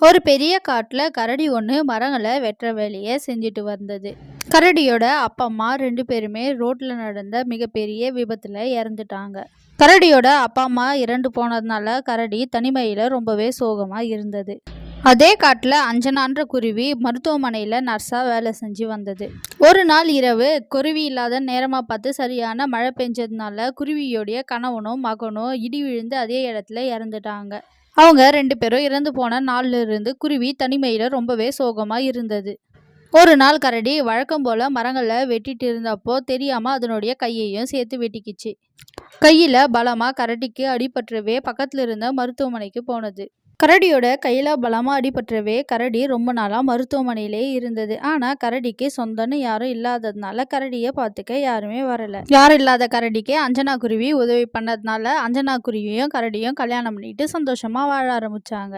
ஒரு பெரிய காட்டுல கரடி ஒன்று மரங்களை வெட்டுற வேலையை செஞ்சுட்டு வந்தது. கரடியோட அப்பா அம்மா 2 பேருமே ரோட்ல நடந்த மிகப்பெரிய விபத்துல இறந்துட்டாங்க. கரடியோட அப்பா அம்மா இறந்து போனதுனால கரடி தனிமையில ரொம்பவே சோகமா இருந்தது. அதே காட்டுல அஞ்சனான்ற குருவி மருத்துவமனையில நர்ஸா வேலை செஞ்சு வந்தது. ஒரு நாள் இரவு குருவி இல்லாத நேரமா பார்த்து சரியான மழை பெஞ்சதுனால குருவியோடைய கணவனும் மகனும் இடி விழுந்து அதே இடத்துல இறந்துட்டாங்க. அவங்க 2 பேரும் இறந்து போன நாள்ல இருந்து குருவி தனிமையில ரொம்பவே சோகமா இருந்தது. ஒரு நாள் கரடி வழக்கம் போல மரங்களை வெட்டிட்டு இருந்தப்போ தெரியாம அதனுடைய கையையும் சேர்த்து வெட்டிக்கிச்சு. கையில பலமா கரடிக்கு அடிபற்றவே பக்கத்துல இருந்த மருத்துவமனைக்கு போனது. கரடியோட கையில பலமா அடிபற்றவே கரடி ரொம்ப நாளா மருத்துவமனையிலே இருந்தது. ஆனா கரடிக்கு சொந்தம்னு யாரும் இல்லாததுனால கரடியை பார்த்துக்க யாருமே வரல. யாரும் இல்லாத கரடிக்கு அஞ்சனா குருவி உதவி பண்ணதுனால அஞ்சனா குருவியும் கரடியும் கல்யாணம் பண்ணிட்டு சந்தோஷமா வாழ ஆரம்பிச்சாங்க.